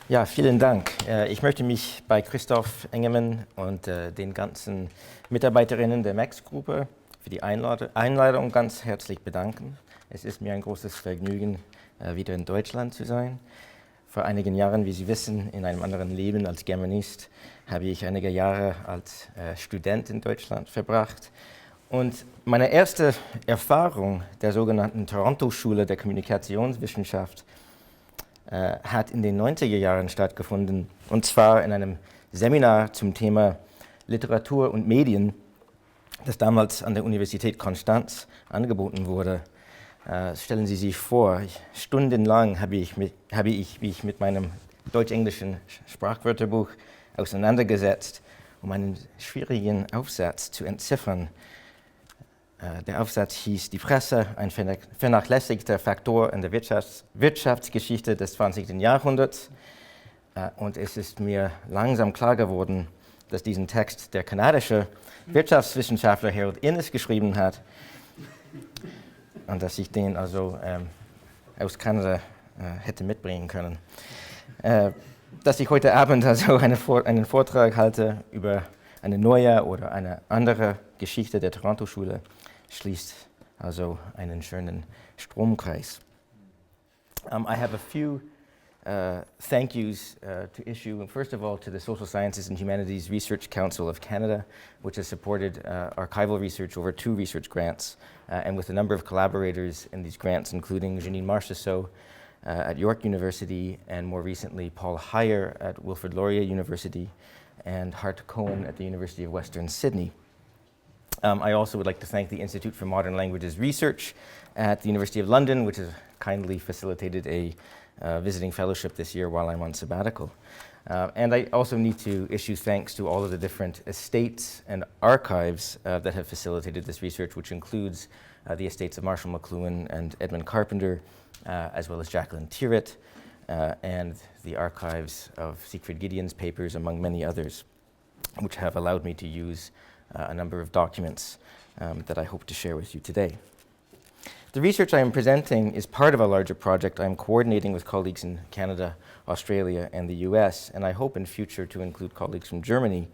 Ja, vielen Dank. Ich möchte mich bei Christoph Engemann und den ganzen Mitarbeiterinnen der MECS-Gruppe für die Einladung ganz herzlich bedanken. Es ist mir ein großes Vergnügen, wieder in Deutschland zu sein. Vor einigen Jahren, wie Sie wissen, in einem anderen Leben als Germanist, habe ich einige Jahre als Student in Deutschland verbracht. Und meine erste Erfahrung der sogenannten Toronto-Schule der Kommunikationswissenschaft hat in den 90er Jahren stattgefunden, und zwar in einem Seminar zum Thema Literatur und Medien, das damals an der Universität Konstanz angeboten wurde. Stellen Sie sich vor, stundenlang habe ich mich mit meinem deutsch-englischen Sprachwörterbuch auseinandergesetzt, um einen schwierigen Aufsatz zu entziffern. Der Aufsatz hieß Die Presse, ein vernachlässigter Faktor in der Wirtschaftsgeschichte des 20. Jahrhunderts. Und es ist mir langsam klar geworden, dass diesen Text der kanadische Wirtschaftswissenschaftler Harold Innis geschrieben hat und dass ich den also aus Kanada hätte mitbringen können. Dass ich heute Abend also einen Vortrag halte über eine neue oder eine andere Geschichte der Toronto-Schule, schließt also einen schönen Stromkreis. I have a few thank yous to issue. First of all, to the Social Sciences and Humanities Research Council of Canada, which has supported archival research over 2 research grants, and with a number of collaborators in these grants, including Janine Marchessault at York University, and more recently Paul Heyer at Wilfrid Laurier University, and Hart Cohen at the University of Western Sydney. I also would like to thank the Institute for Modern Languages Research at the University of London, which has kindly facilitated a visiting fellowship this year while I'm on sabbatical. And I also need to issue thanks to all of the different estates and archives that have facilitated this research, which includes the estates of Marshall McLuhan and Edmund Carpenter, as well as Jaqueline Tyrwhitt, and the archives of Sigfried Giedion's papers, among many others, which have allowed me to use a number of documents that I hope to share with you today. The research I am presenting is part of a larger project I am coordinating with colleagues in Canada, Australia, and the US, and I hope in future to include colleagues from Germany,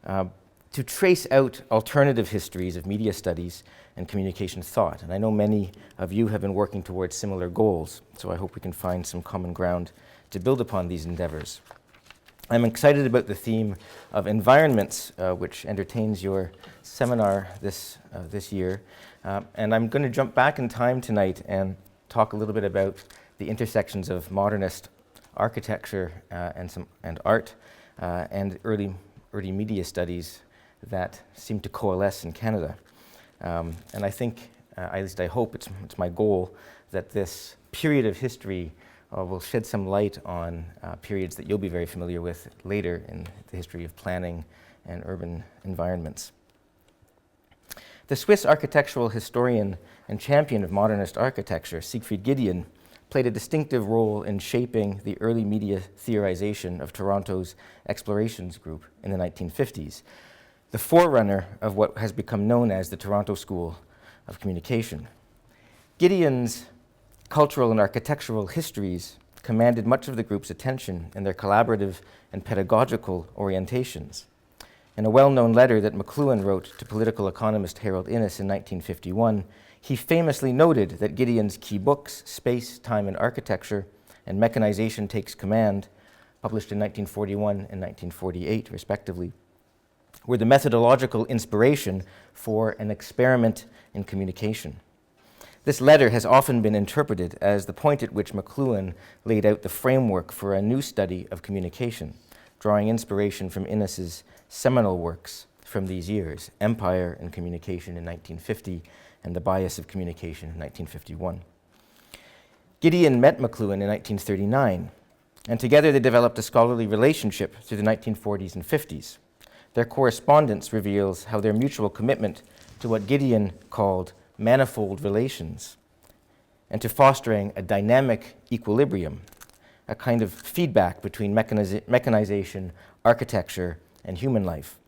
to trace out alternative histories of media studies and communication thought. And I know many of you have been working towards similar goals, so I hope we can find some common ground to build upon these endeavors. I'm excited about the theme of environments, which entertains your seminar this year. And I'm going to jump back in time tonight and talk a little bit about the intersections of modernist architecture and art and early media studies that seem to coalesce in Canada. And I think, at least I hope it's my goal, that this period of history will shed some light on periods that you'll be very familiar with later in the history of planning and urban environments. The Swiss architectural historian and champion of modernist architecture, Sigfried Giedion, played a distinctive role in shaping the early media theorization of Toronto's explorations group in the 1950s, the forerunner of what has become known as the Toronto School of Communication. Giedion's cultural and architectural histories commanded much of the group's attention in their collaborative and pedagogical orientations. In a well-known letter that McLuhan wrote to political economist Harold Innis in 1951, he famously noted that Giedion's key books, Space, Time, and Architecture, and Mechanization Takes Command, published in 1941 and 1948, respectively, were the methodological inspiration for an experiment in communication. This letter has often been interpreted as the point at which McLuhan laid out the framework for a new study of communication, drawing inspiration from Innis's seminal works from these years, Empire and Communication in 1950 and The Bias of Communication in 1951. Giedion met McLuhan in 1939, and together they developed a scholarly relationship through the 1940s and 50s. Their correspondence reveals how their mutual commitment to what Giedion called manifold relations and to fostering a dynamic equilibrium, a kind of feedback between mechanization, architecture, and human life,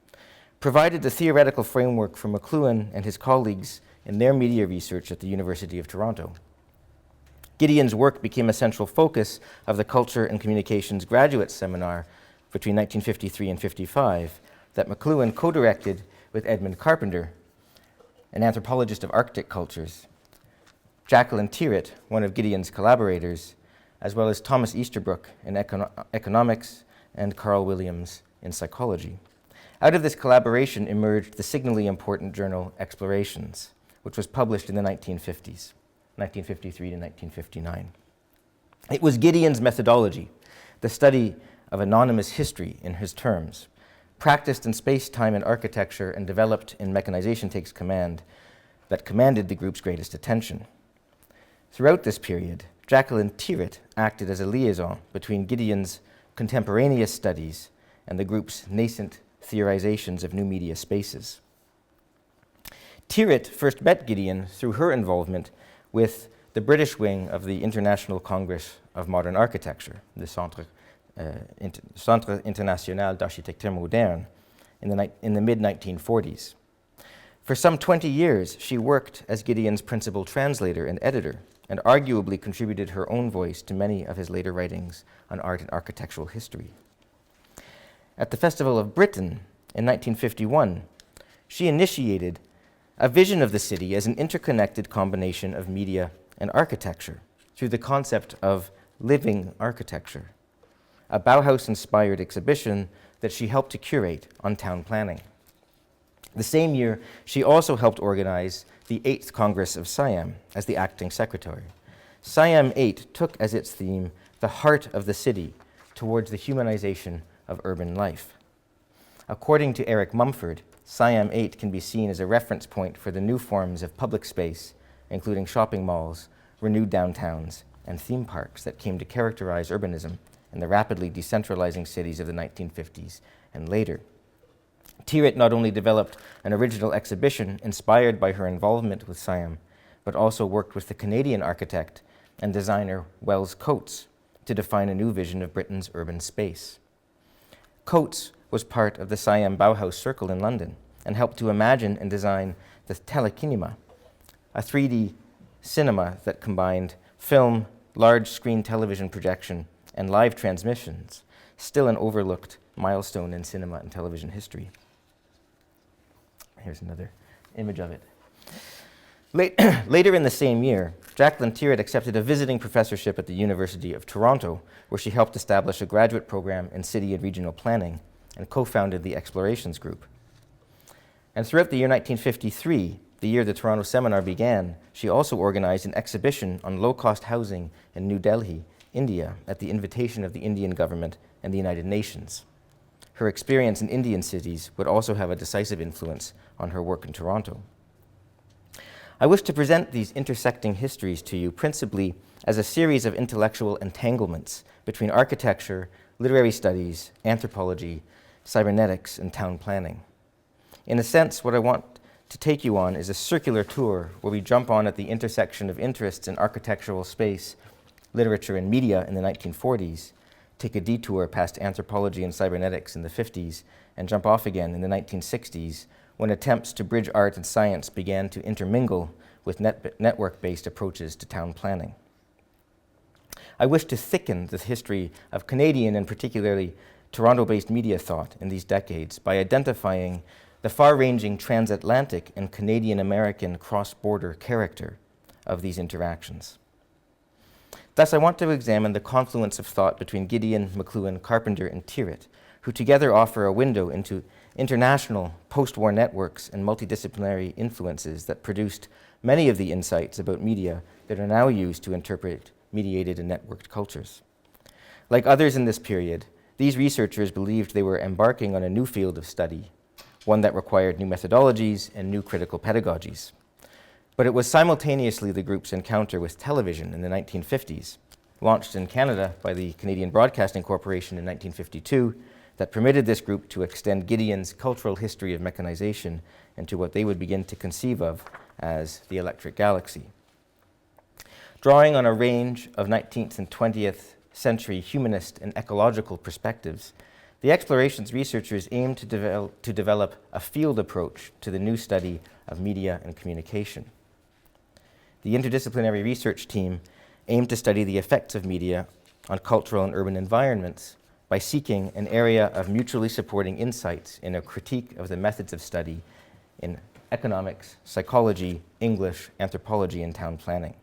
provided the theoretical framework for McLuhan and his colleagues in their media research at the University of Toronto. Giedion's work became a central focus of the Culture and Communications Graduate Seminar between 1953 and 55 that McLuhan co-directed with Edmund Carpenter, an anthropologist of Arctic cultures, Jaqueline Tyrwhitt, one of Giedion's collaborators, as well as Thomas Easterbrook in economics and Carl Williams in psychology. Out of this collaboration emerged the signally important journal Explorations, which was published in the 1950s, 1953 to 1959. It was Giedion's methodology, the study of anonymous history in his terms, practiced in space-time and architecture and developed in Mechanization Takes Command, that commanded the group's greatest attention. Throughout this period, Jaqueline Tyrwhitt acted as a liaison between Giedion's contemporaneous studies and the group's nascent theorizations of new media spaces. Tyrwhitt first met Giedion through her involvement with the British wing of the International Congress of Modern Architecture, the Centre International d'Architecture Moderne, in the mid-1940s. For some 20 years, she worked as Giedion's principal translator and editor, and arguably contributed her own voice to many of his later writings on art and architectural history. At the Festival of Britain in 1951, she initiated a vision of the city as an interconnected combination of media and architecture through the concept of living architecture, a Bauhaus-inspired exhibition that she helped to curate on town planning. The same year, she also helped organize the 8th Congress of Siam as the acting secretary. Siam 8 took as its theme the heart of the city towards the humanization of urban life. According to Eric Mumford, Siam 8 can be seen as a reference point for the new forms of public space, including shopping malls, renewed downtowns, and theme parks that came to characterize urbanism in the rapidly decentralizing cities of the 1950s and later. Tyrwhitt not only developed an original exhibition inspired by her involvement with Siam, but also worked with the Canadian architect and designer Wells Coates to define a new vision of Britain's urban space. Coates was part of the Siam Bauhaus Circle in London and helped to imagine and design the telecinema, a 3D cinema that combined film, large screen television projection, and live transmissions, still an overlooked milestone in cinema and television history. Here's another image of it. Later in the same year, Jaqueline Tyrwhitt accepted a visiting professorship at the University of Toronto, where she helped establish a graduate program in city and regional planning and co-founded the Explorations Group. And throughout the year 1953, the year the Toronto seminar began, she also organized an exhibition on low-cost housing in New Delhi, India, at the invitation of the Indian government and the United Nations. Her experience in Indian cities would also have a decisive influence on her work in Toronto. I wish to present these intersecting histories to you principally as a series of intellectual entanglements between architecture, literary studies, anthropology, cybernetics, and town planning. In a sense, what I want to take you on is a circular tour where we jump on at the intersection of interests in architectural space, literature, and media in the 1940s, take a detour past anthropology and cybernetics in the 50s, and jump off again in the 1960s when attempts to bridge art and science began to intermingle with network-based approaches to town planning. I wish to thicken the history of Canadian and particularly Toronto-based media thought in these decades by identifying the far-ranging transatlantic and Canadian-American cross-border character of these interactions. Thus, I want to examine the confluence of thought between Giedion, McLuhan, Carpenter, and Tyrwhitt, who together offer a window into international post-war networks and multidisciplinary influences that produced many of the insights about media that are now used to interpret mediated and networked cultures. Like others in this period, these researchers believed they were embarking on a new field of study, one that required new methodologies and new critical pedagogies. But it was simultaneously the group's encounter with television in the 1950s, launched in Canada by the Canadian Broadcasting Corporation in 1952, that permitted this group to extend Giedion's cultural history of mechanization into what they would begin to conceive of as the electric galaxy. Drawing on a range of 19th and 20th century humanist and ecological perspectives, the Explorations researchers aimed to develop a field approach to the new study of media and communication. The interdisciplinary research team aimed to study the effects of media on cultural and urban environments by seeking an area of mutually supporting insights in a critique of the methods of study in economics, psychology, English, anthropology, and town planning.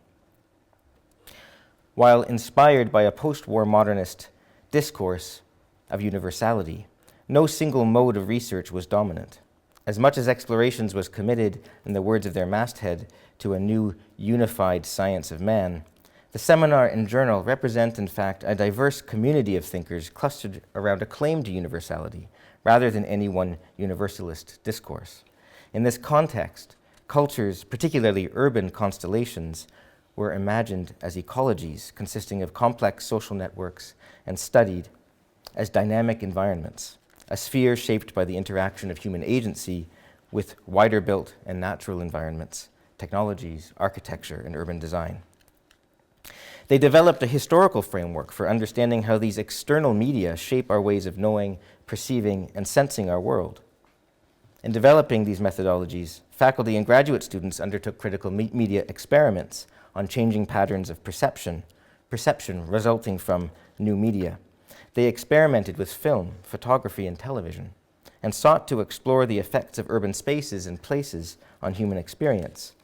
While inspired by a post-war modernist discourse of universality, no single mode of research was dominant. As much as Explorations was committed, in the words of their masthead, to a new unified science of man, the seminar and journal represent, in fact, a diverse community of thinkers clustered around a claim to universality, rather than any one universalist discourse. In this context, cultures, particularly urban constellations, were imagined as ecologies consisting of complex social networks and studied as dynamic environments, a sphere shaped by the interaction of human agency with wider built and natural environments, technologies, architecture, and urban design. They developed a historical framework for understanding how these external media shape our ways of knowing, perceiving, and sensing our world. In developing these methodologies, faculty and graduate students undertook critical media experiments on changing patterns of perception resulting from new media. They experimented with film, photography, and television, and sought to explore the effects of urban spaces and places on human experience,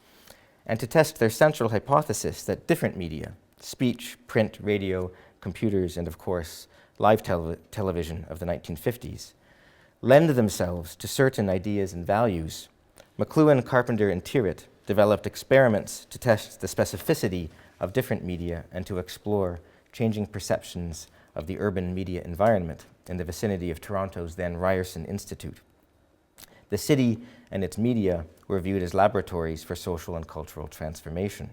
and to test their central hypothesis that different media, speech, print, radio, computers, and of course, live television of the 1950s, lend themselves to certain ideas and values. McLuhan, Carpenter, and Tyrwhitt developed experiments to test the specificity of different media and to explore changing perceptions of the urban media environment in the vicinity of Toronto's then Ryerson Institute. The city and its media were viewed as laboratories for social and cultural transformation.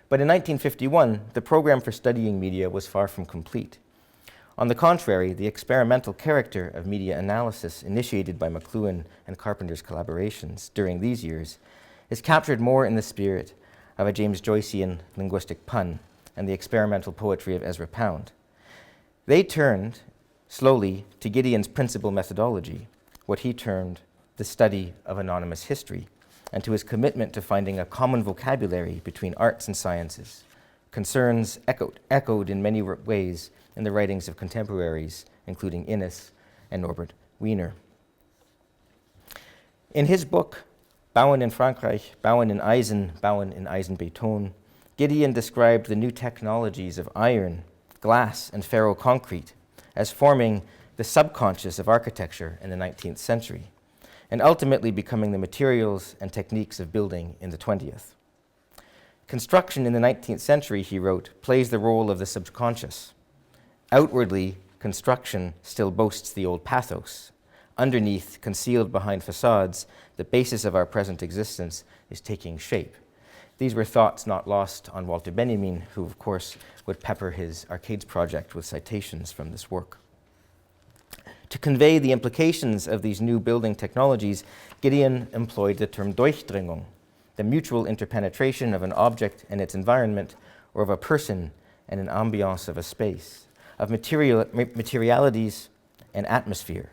But in 1951, the program for studying media was far from complete. On the contrary, the experimental character of media analysis initiated by McLuhan and Carpenter's collaborations during these years is captured more in the spirit of a James Joycean linguistic pun and the experimental poetry of Ezra Pound. They turned slowly to Giedion's principal methodology, what he termed the study of anonymous history, and to his commitment to finding a common vocabulary between arts and sciences, concerns echoed in many ways in the writings of contemporaries, including Innes and Norbert Wiener. In his book, Bauen in Frankreich, Bauen in Eisen, Bauen in Eisenbeton, Giedion described the new technologies of iron, glass, and ferroconcrete as forming the subconscious of architecture in the 19th century, and ultimately becoming the materials and techniques of building in the 20th. Construction in the 19th century, he wrote, plays the role of the subconscious. Outwardly, construction still boasts the old pathos. Underneath, concealed behind facades, the basis of our present existence is taking shape. These were thoughts not lost on Walter Benjamin, who, of course, would pepper his Arcades project with citations from this work. To convey the implications of these new building technologies, Giedion employed the term Durchdringung, the mutual interpenetration of an object and its environment, or of a person and an ambiance of a space, of materialities and atmosphere.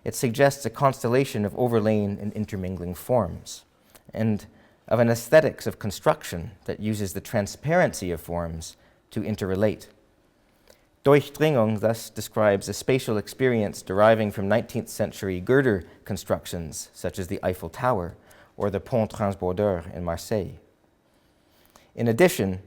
It suggests a constellation of overlain and intermingling forms, and of an aesthetics of construction that uses the transparency of forms to interrelate. Durchdringung thus describes a spatial experience deriving from 19th century girder constructions, such as the Eiffel Tower or the Pont Transbordeur in Marseille. In addition,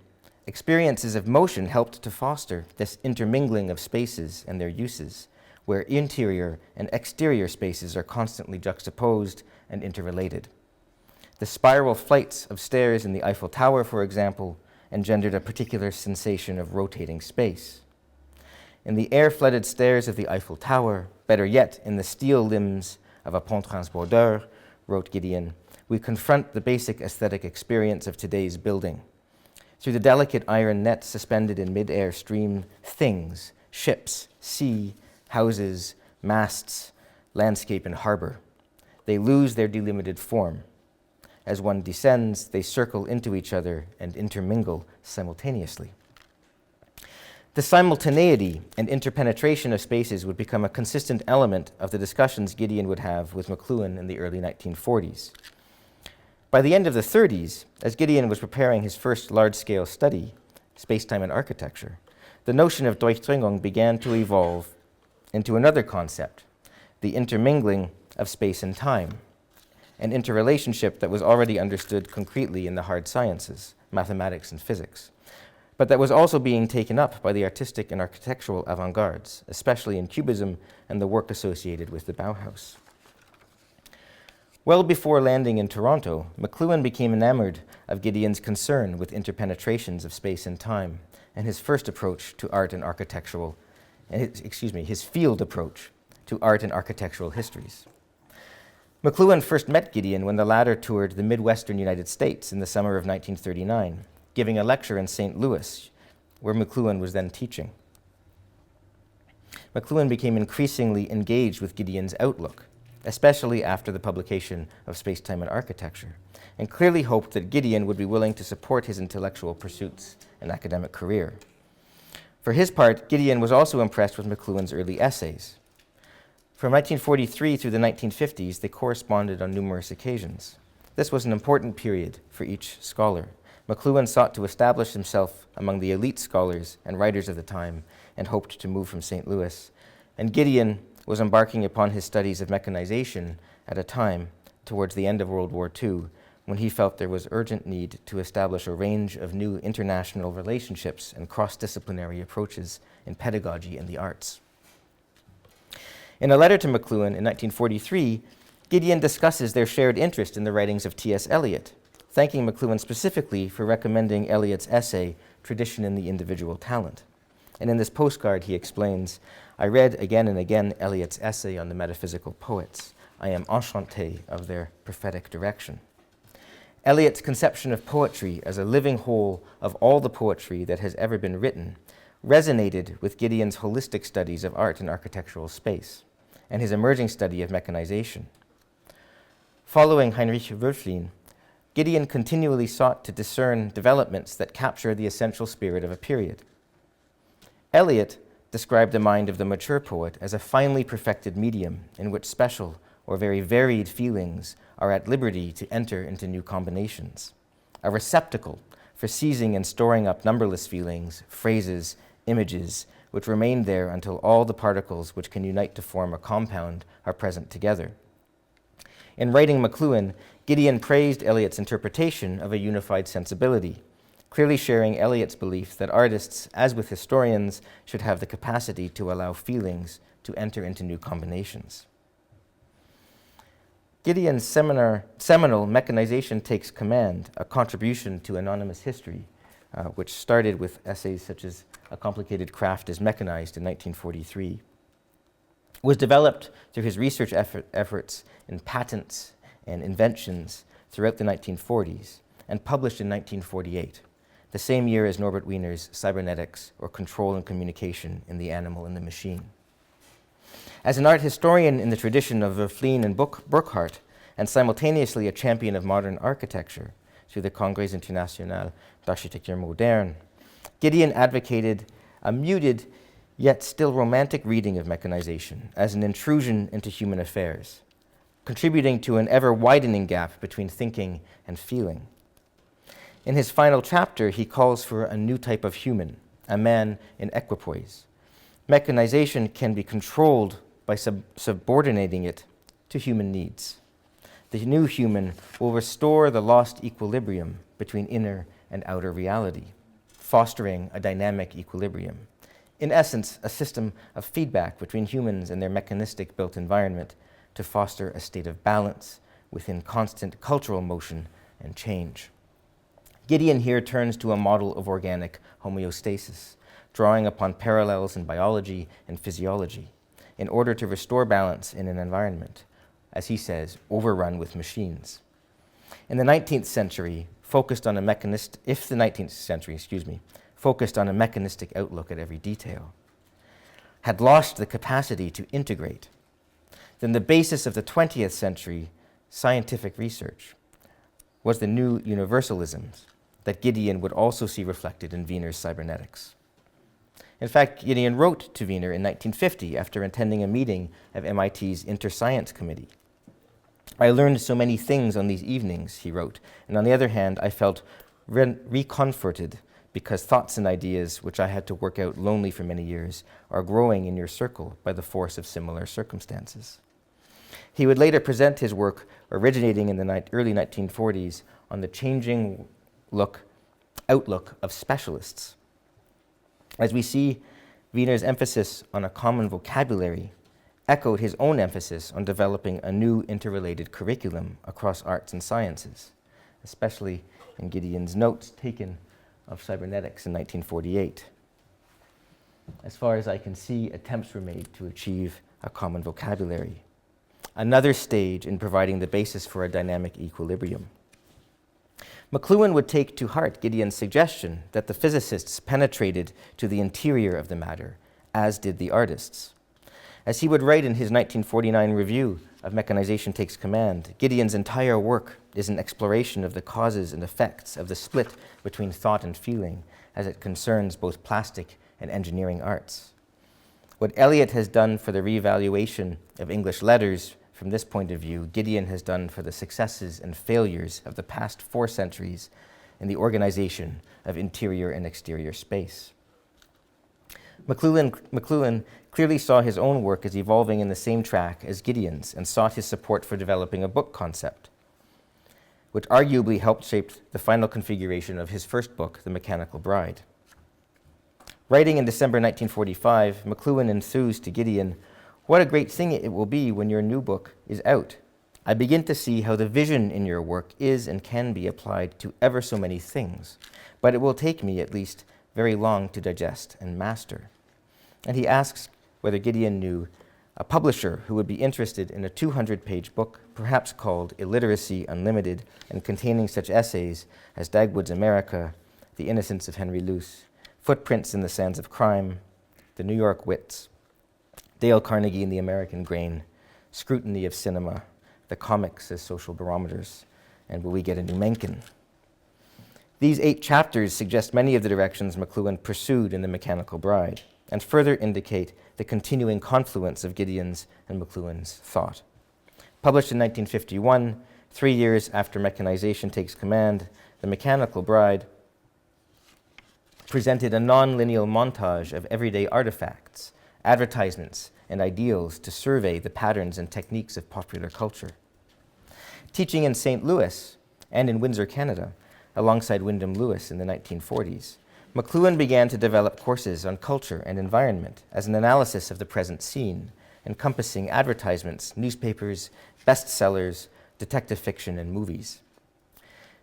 experiences of motion helped to foster this intermingling of spaces and their uses, where interior and exterior spaces are constantly juxtaposed and interrelated. The spiral flights of stairs in the Eiffel Tower, for example, engendered a particular sensation of rotating space. In the air-flooded stairs of the Eiffel Tower, better yet, in the steel limbs of a Pont Transbordeur, wrote Giedion, we confront the basic aesthetic experience of today's building. Through the delicate iron nets suspended in mid-air stream things, ships, sea, houses, masts, landscape, and harbor. They lose their delimited form. As one descends, they circle into each other and intermingle simultaneously. The simultaneity and interpenetration of spaces would become a consistent element of the discussions Giedion would have with McLuhan in the early 1940s. By the end of the 30s, as Giedion was preparing his first large-scale study, space-time and architecture, the notion of Durchdringung began to evolve into another concept, the intermingling of space and time, an interrelationship that was already understood concretely in the hard sciences, mathematics and physics, but that was also being taken up by the artistic and architectural avant-gardes, especially in Cubism and the work associated with the Bauhaus. Well before landing in Toronto, McLuhan became enamored of Giedion's concern with interpenetrations of space and time, and his first approach to art and architectural, his field approach to art and architectural histories. McLuhan first met Giedion when the latter toured the Midwestern United States in the summer of 1939, giving a lecture in St. Louis, where McLuhan was then teaching. McLuhan became increasingly engaged with Giedion's outlook, especially after the publication of Space-Time and Architecture, and clearly hoped that Giedion would be willing to support his intellectual pursuits and academic career. For his part, Giedion was also impressed with McLuhan's early essays. From 1943 through the 1950s, they corresponded on numerous occasions. This was an important period for each scholar. McLuhan sought to establish himself among the elite scholars and writers of the time and hoped to move from St. Louis. And Giedion was embarking upon his studies of mechanization at a time, towards the end of World War II, when he felt there was urgent need to establish a range of new international relationships and cross-disciplinary approaches in pedagogy and the arts. In a letter to McLuhan in 1943, Giedion discusses their shared interest in the writings of T.S. Eliot, thanking McLuhan specifically for recommending Eliot's essay, Tradition in the Individual Talent. And in this postcard, he explains, "I read again and again Eliot's essay on the metaphysical poets. I am enchanté of their prophetic direction." Eliot's conception of poetry as a living whole of all the poetry that has ever been written resonated with Giedion's holistic studies of art and architectural space, and his emerging study of mechanization. Following Heinrich Wölfflin, Giedion continually sought to discern developments that capture the essential spirit of a period. Eliot described the mind of the mature poet as a finely perfected medium in which special or very varied feelings are at liberty to enter into new combinations, a receptacle for seizing and storing up numberless feelings, phrases, images, which remain there until all the particles which can unite to form a compound are present together. In writing McLuhan, Giedion praised Eliot's interpretation of a unified sensibility, clearly sharing Eliot's belief that artists, as with historians, should have the capacity to allow feelings to enter into new combinations. Giedion's seminal Mechanization Takes Command, a contribution to anonymous history, which started with essays such as A Complicated Craft is Mechanized in 1943, was developed through his research efforts in patents and inventions throughout the 1940s and published in 1948, the same year as Norbert Wiener's Cybernetics, or Control and Communication in the Animal and the Machine. As an art historian in the tradition of Wölfflin and Burckhardt, and simultaneously a champion of modern architecture through the Congrès International d'Architecture Moderne, Giedion advocated a muted yet still romantic reading of mechanization as an intrusion into human affairs, contributing to an ever-widening gap between thinking and feeling. In his final chapter, he calls for a new type of human, a man in equipoise. Mechanization can be controlled by subordinating it to human needs. The new human will restore the lost equilibrium between inner and outer reality, fostering a dynamic equilibrium. In essence, a system of feedback between humans and their mechanistic built environment to foster a state of balance within constant cultural motion and change. Giedion here turns to a model of organic homeostasis, drawing upon parallels in biology and physiology, in order to restore balance in an environment, as he says, overrun with machines. If the 19th century focused on a mechanistic outlook at every detail, had lost the capacity to integrate, then the basis of the 20th century scientific research was the new universalisms that Giedion would also see reflected in Wiener's Cybernetics. In fact, Giedion wrote to Wiener in 1950 after attending a meeting of MIT's Inter-Science Committee. I learned so many things on these evenings, he wrote, and on the other hand, I felt recomforted because thoughts and ideas which I had to work out lonely for many years are growing in your circle by the force of similar circumstances. He would later present his work, originating in the early 1940s, on the changing outlook of specialists. As we see, Wiener's emphasis on a common vocabulary echoed his own emphasis on developing a new interrelated curriculum across arts and sciences, especially in Giedion's notes taken of cybernetics in 1948. As far as I can see, attempts were made to achieve a common vocabulary, another stage in providing the basis for a dynamic equilibrium. McLuhan would take to heart Giedion's suggestion that the physicists penetrated to the interior of the matter, as did the artists. As he would write in his 1949 review of Mechanization Takes Command, Giedion's entire work is an exploration of the causes and effects of the split between thought and feeling as it concerns both plastic and engineering arts. What Eliot has done for the reevaluation of English letters from this point of view, Giedion has done for the successes and failures of the past 4 centuries in the organization of interior and exterior space. McLuhan clearly saw his own work as evolving in the same track as Giedion's and sought his support for developing a book concept, which arguably helped shape the final configuration of his first book, The Mechanical Bride. Writing in December 1945, McLuhan enthused to Giedion, "What a great thing it will be when your new book is out. I begin to see how the vision in your work is and can be applied to ever so many things, but it will take me, at least, very long to digest and master." And he asks whether Giedion knew a publisher who would be interested in a 200-page book, perhaps called Illiteracy Unlimited, and containing such essays as Dagwood's America, The Innocence of Henry Luce, Footprints in the Sands of Crime, The New York Wits, Dale Carnegie and the American Grain, Scrutiny of Cinema, The Comics as Social Barometers, and Will We Get a New Mencken? These 8 chapters suggest many of the directions McLuhan pursued in The Mechanical Bride, and further indicate the continuing confluence of Giedion's and McLuhan's thought. Published in 1951, 3 years after Mechanization Takes Command, The Mechanical Bride presented a non-linear montage of everyday artifacts, advertisements, and ideals to survey the patterns and techniques of popular culture. Teaching in St. Louis and in Windsor, Canada, alongside Wyndham Lewis in the 1940s, McLuhan began to develop courses on culture and environment as an analysis of the present scene, encompassing advertisements, newspapers, bestsellers, detective fiction, and movies.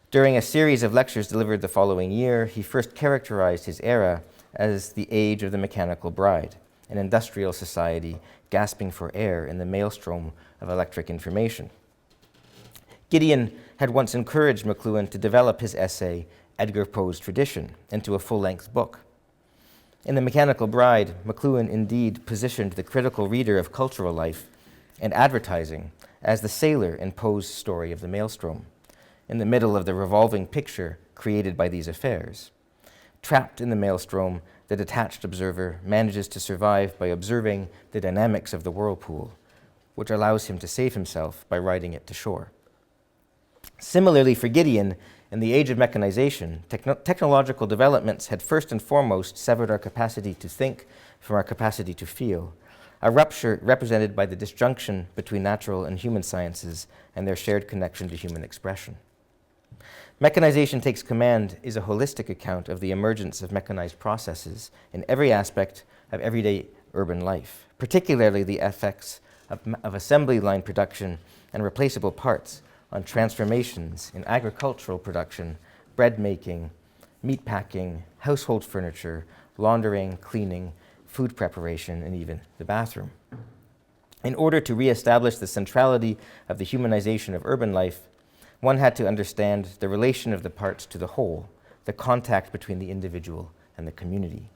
During a series of lectures delivered the following year, he first characterized his era as the age of the mechanical bride, an industrial society gasping for air in the maelstrom of electric information. Giedion had once encouraged McLuhan to develop his essay, Edgar Poe's Tradition, into a full-length book. In The Mechanical Bride, McLuhan indeed positioned the critical reader of cultural life and advertising as the sailor in Poe's story of the maelstrom, in the middle of the revolving picture created by these affairs. Trapped in the maelstrom, the detached observer manages to survive by observing the dynamics of the whirlpool, which allows him to save himself by riding it to shore. Similarly, for Giedion, in the age of mechanization, technological developments had first and foremost severed our capacity to think from our capacity to feel, a rupture represented by the disjunction between natural and human sciences and their shared connection to human expression. Mechanization Takes Command is a holistic account of the emergence of mechanized processes in every aspect of everyday urban life, particularly the effects of assembly line production and replaceable parts on transformations in agricultural production, bread making, meat packing, household furniture, laundering, cleaning, food preparation, and even the bathroom. In order to reestablish the centrality of the humanization of urban life, one had to understand the relation of the parts to the whole, the contact between the individual and the community.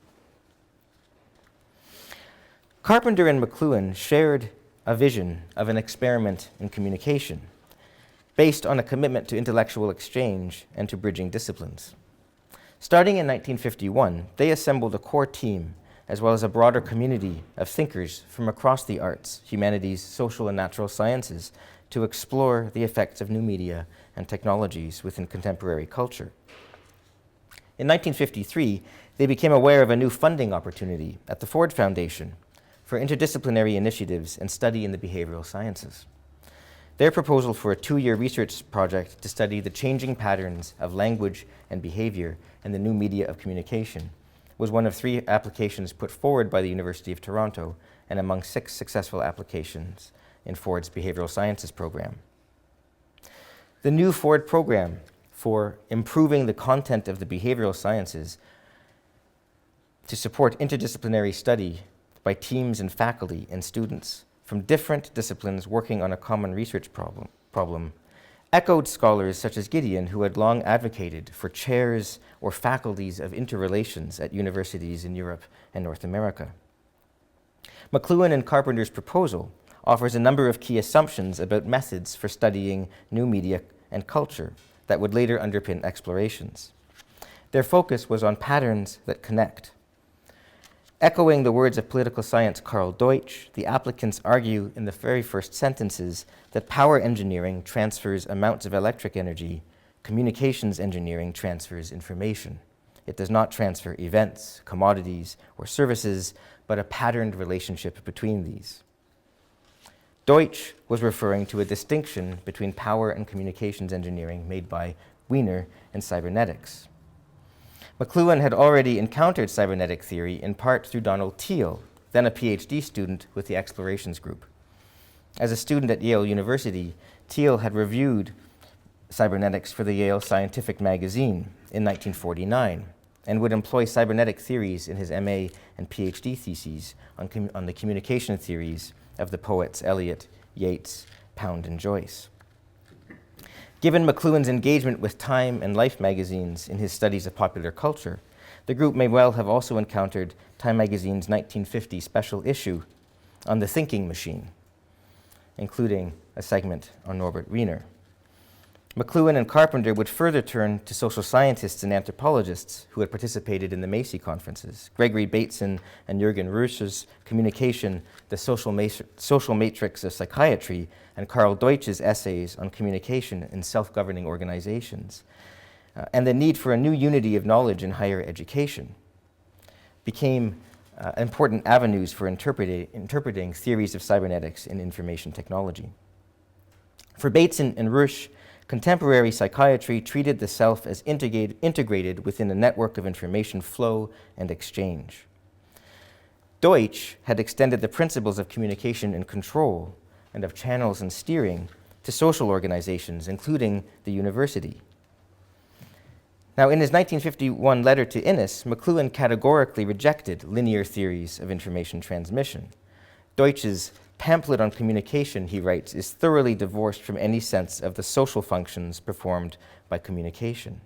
Carpenter and McLuhan shared a vision of an experiment in communication, based on a commitment to intellectual exchange and to bridging disciplines. Starting in 1951, they assembled a core team as well as a broader community of thinkers from across the arts, humanities, social and natural sciences to explore the effects of new media and technologies within contemporary culture. In 1953, they became aware of a new funding opportunity at the Ford Foundation for interdisciplinary initiatives and study in the behavioral sciences. Their proposal for a 2-year research project to study the changing patterns of language and behavior and the new media of communication was one of 3 applications put forward by the University of Toronto and among 6 successful applications in Ford's behavioral sciences program. The new Ford program for improving the content of the behavioral sciences to support interdisciplinary study by teams and faculty and students from different disciplines working on a common research problem echoed scholars such as Giedion, who had long advocated for chairs or faculties of interrelations at universities in Europe and North America. McLuhan and Carpenter's proposal offers a number of key assumptions about methods for studying new media and culture that would later underpin explorations. Their focus was on patterns that connect. Echoing the words of political science Karl Deutsch, the applicants argue in the very first sentences that power engineering transfers amounts of electric energy, communications engineering transfers information. It does not transfer events, commodities, or services, but a patterned relationship between these. Deutsch was referring to a distinction between power and communications engineering made by Wiener and cybernetics. McLuhan had already encountered cybernetic theory in part through Donald Teal, then a PhD student with the Explorations Group. As a student at Yale University, Teal had reviewed cybernetics for the Yale Scientific Magazine in 1949 and would employ cybernetic theories in his MA and PhD theses on the communication theories of the poets Eliot, Yeats, Pound, and Joyce. Given McLuhan's engagement with Time and Life magazines in his studies of popular culture, the group may well have also encountered Time magazine's 1950 special issue on the thinking machine, including a segment on Norbert Wiener. McLuhan and Carpenter would further turn to social scientists and anthropologists who had participated in the Macy conferences, Gregory Bateson and Jürgen Rösch's Communication, the Social Matrix of Psychiatry, and Karl Deutsch's essays on communication in self-governing organizations, and the need for a new unity of knowledge in higher education became important avenues for interpreting theories of cybernetics and information technology. For Bateson and Rösch, contemporary psychiatry treated the self as integrated within a network of information flow and exchange. Deutsch had extended the principles of communication and control and of channels and steering to social organizations, including the university. Now, in his 1951 letter to Innes, McLuhan categorically rejected linear theories of information transmission. Deutsch's pamphlet on communication, he writes, is thoroughly divorced from any sense of the social functions performed by communication.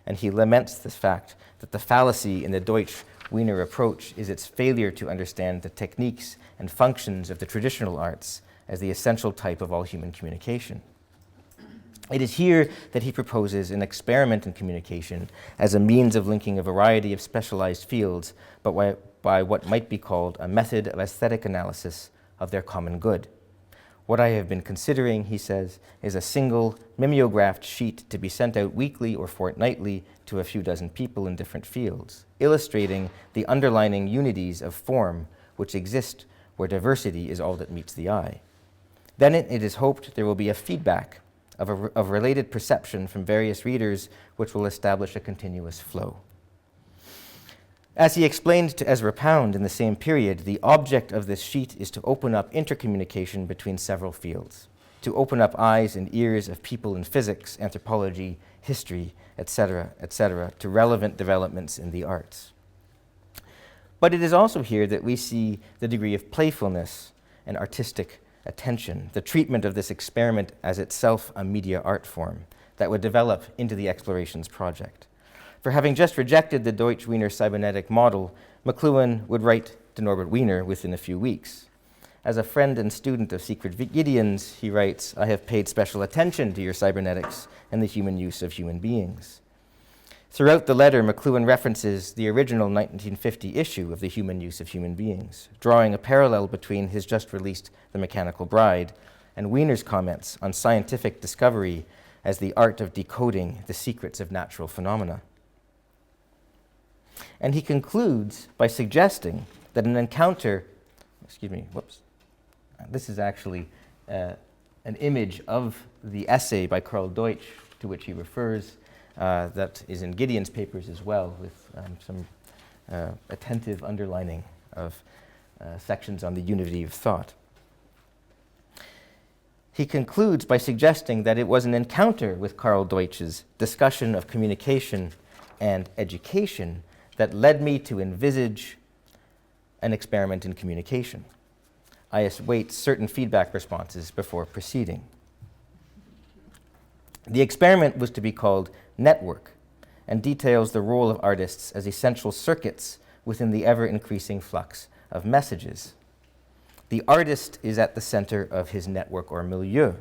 And he laments the fact that the fallacy in the Deutsch-Wiener approach is its failure to understand the techniques and functions of the traditional arts as the essential type of all human communication. It is here that he proposes an experiment in communication as a means of linking a variety of specialized fields, but by what might be called a method of aesthetic analysis of their common good. What I have been considering, he says, is a single mimeographed sheet to be sent out weekly or fortnightly to a few dozen people in different fields, illustrating the underlying unities of form which exist where diversity is all that meets the eye. Then it is hoped there will be a feedback of related perception from various readers which will establish a continuous flow. As he explained to Ezra Pound in the same period, the object of this sheet is to open up intercommunication between several fields, to open up eyes and ears of people in physics, anthropology, history, etc., to relevant developments in the arts. But it is also here that we see the degree of playfulness and artistic attention, the treatment of this experiment as itself a media art form that would develop into the Explorations project. For having just rejected the Deutsch-Wiener cybernetic model, McLuhan would write to Norbert Wiener within a few weeks. As a friend and student of Sigfried Giedion's, he writes, "I have paid special attention to your cybernetics and the human use of human beings." Throughout the letter, McLuhan references the original 1950 issue of The Human Use of Human Beings, drawing a parallel between his just released The Mechanical Bride and Wiener's comments on scientific discovery as the art of decoding the secrets of natural phenomena. And he concludes by suggesting that an encounter, this is actually an image of the essay by Karl Deutsch to which he refers, that is in Giedion's papers as well, with some attentive underlining of sections on the unity of thought. He concludes by suggesting that it was an encounter with Karl Deutsch's discussion of communication and education that led me to envisage an experiment in communication. I await certain feedback responses before proceeding. The experiment was to be called Network and details the role of artists as essential circuits within the ever-increasing flux of messages. The artist is at the center of his network or milieu.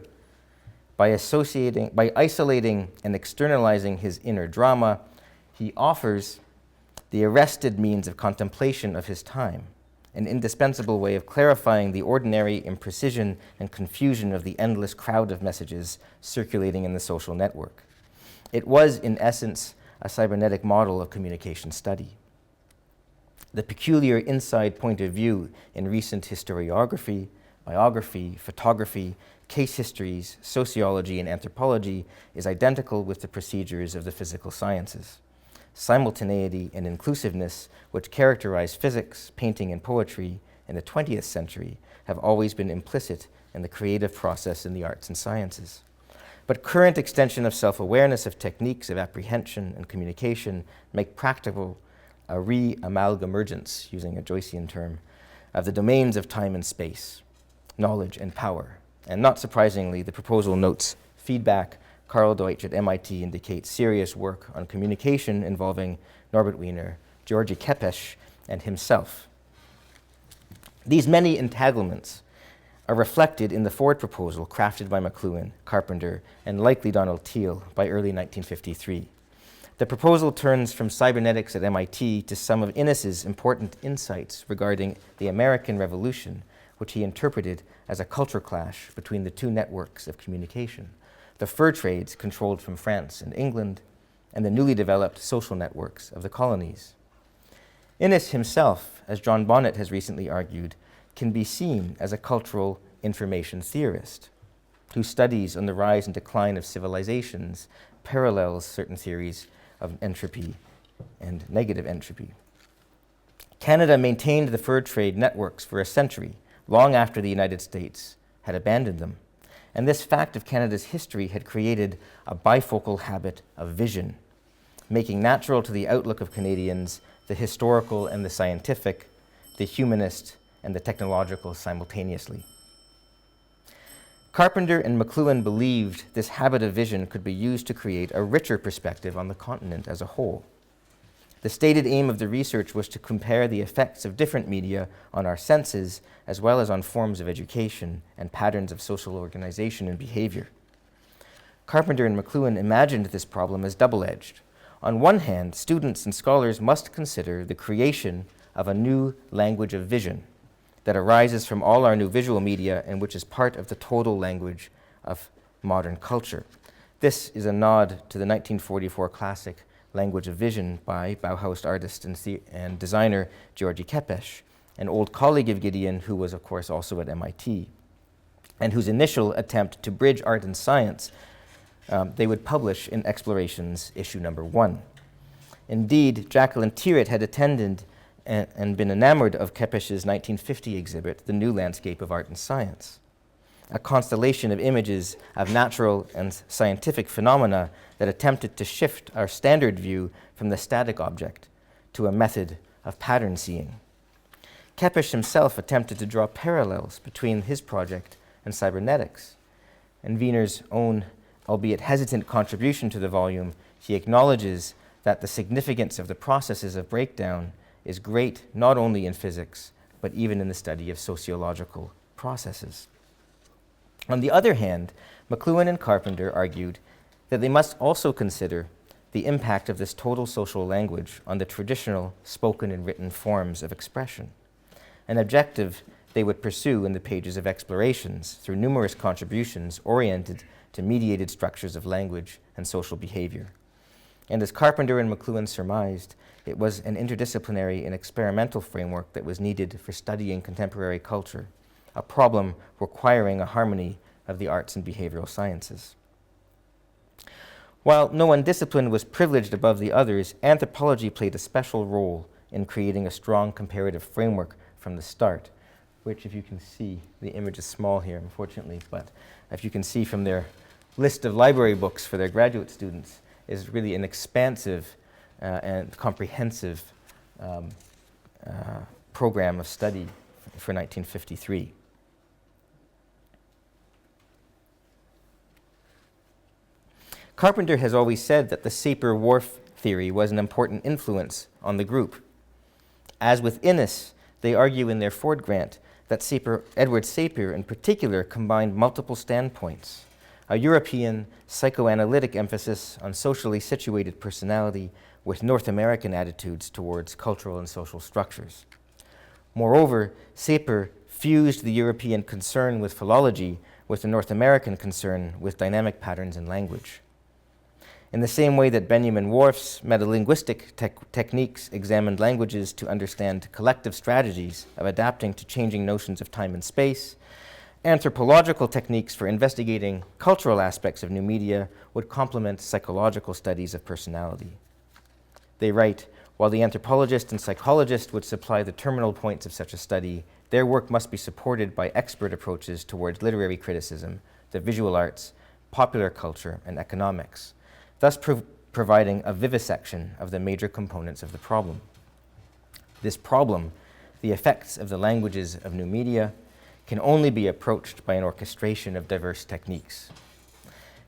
By isolating and externalizing his inner drama, he offers the arrested means of contemplation of his time, an indispensable way of clarifying the ordinary imprecision and confusion of the endless crowd of messages circulating in the social network. It was, in essence, a cybernetic model of communication study. The peculiar inside point of view in recent historiography, biography, photography, case histories, sociology, and anthropology is identical with the procedures of the physical sciences. Simultaneity and inclusiveness, which characterize physics, painting, and poetry in the 20th century, have always been implicit in the creative process in the arts and sciences. But current extension of self-awareness of techniques of apprehension and communication make practical a re-amalgamergence, using a Joycean term, of the domains of time and space, knowledge and power. And not surprisingly, the proposal notes feedback. Karl Deutsch at MIT indicates serious work on communication involving Norbert Wiener, György Kepes, and himself. These many entanglements are reflected in the Ford proposal crafted by McLuhan, Carpenter, and likely Donald Thiel by early 1953. The proposal turns from cybernetics at MIT to some of Innes's important insights regarding the American Revolution, which he interpreted as a culture clash between the two networks of communication, the fur trades controlled from France and England, and the newly developed social networks of the colonies. Innes himself, as John Bonnet has recently argued, can be seen as a cultural information theorist whose studies on the rise and decline of civilizations parallels certain theories of entropy and negative entropy. Canada maintained the fur trade networks for a century, long after the United States had abandoned them. And this fact of Canada's history had created a bifocal habit of vision, making natural to the outlook of Canadians the historical and the scientific, the humanist and the technological simultaneously. Carpenter and McLuhan believed this habit of vision could be used to create a richer perspective on the continent as a whole. The stated aim of the research was to compare the effects of different media on our senses, as well as on forms of education and patterns of social organization and behavior. Carpenter and McLuhan imagined this problem as double-edged. On one hand, students and scholars must consider the creation of a new language of vision that arises from all our new visual media and which is part of the total language of modern culture. This is a nod to the 1944 classic Language of Vision by Bauhaus artist and designer György Kepes, an old colleague of Giedion who was, of course, also at MIT, and whose initial attempt to bridge art and science they would publish in Explorations, issue number 1. Indeed, Jaqueline Tyrwhitt had attended and been enamored of Kepes's 1950 exhibit, The New Landscape of Art and Science, a constellation of images of natural and scientific phenomena that attempted to shift our standard view from the static object to a method of pattern seeing. Kepes himself attempted to draw parallels between his project and cybernetics. In Wiener's own, albeit hesitant contribution to the volume, he acknowledges that the significance of the processes of breakdown is great not only in physics, but even in the study of sociological processes. On the other hand, McLuhan and Carpenter argued that they must also consider the impact of this total social language on the traditional spoken and written forms of expression. An objective they would pursue in the pages of explorations through numerous contributions oriented to mediated structures of language and social behavior. And as Carpenter and McLuhan surmised, it was an interdisciplinary and experimental framework that was needed for studying contemporary culture, a problem requiring a harmony of the arts and behavioral sciences. While no one discipline was privileged above the others, anthropology played a special role in creating a strong comparative framework from the start, which, if you can see, the image is small here, unfortunately, but if you can see from their list of library books for their graduate students, is really an expansive and comprehensive program of study for 1953. Carpenter has always said that the Sapir-Whorf theory was an important influence on the group. As with Innes, they argue in their Ford grant that Edward Sapir in particular combined multiple standpoints, a European psychoanalytic emphasis on socially situated personality with North American attitudes towards cultural and social structures. Moreover, Sapir fused the European concern with philology with the North American concern with dynamic patterns in language. In the same way that Benjamin Whorf's metalinguistic techniques examined languages to understand collective strategies of adapting to changing notions of time and space, anthropological techniques for investigating cultural aspects of new media would complement psychological studies of personality. They write, while the anthropologist and psychologist would supply the terminal points of such a study, their work must be supported by expert approaches towards literary criticism, the visual arts, popular culture, and economics, thus providing a vivisection of the major components of the problem. This problem, the effects of the languages of new media, can only be approached by an orchestration of diverse techniques.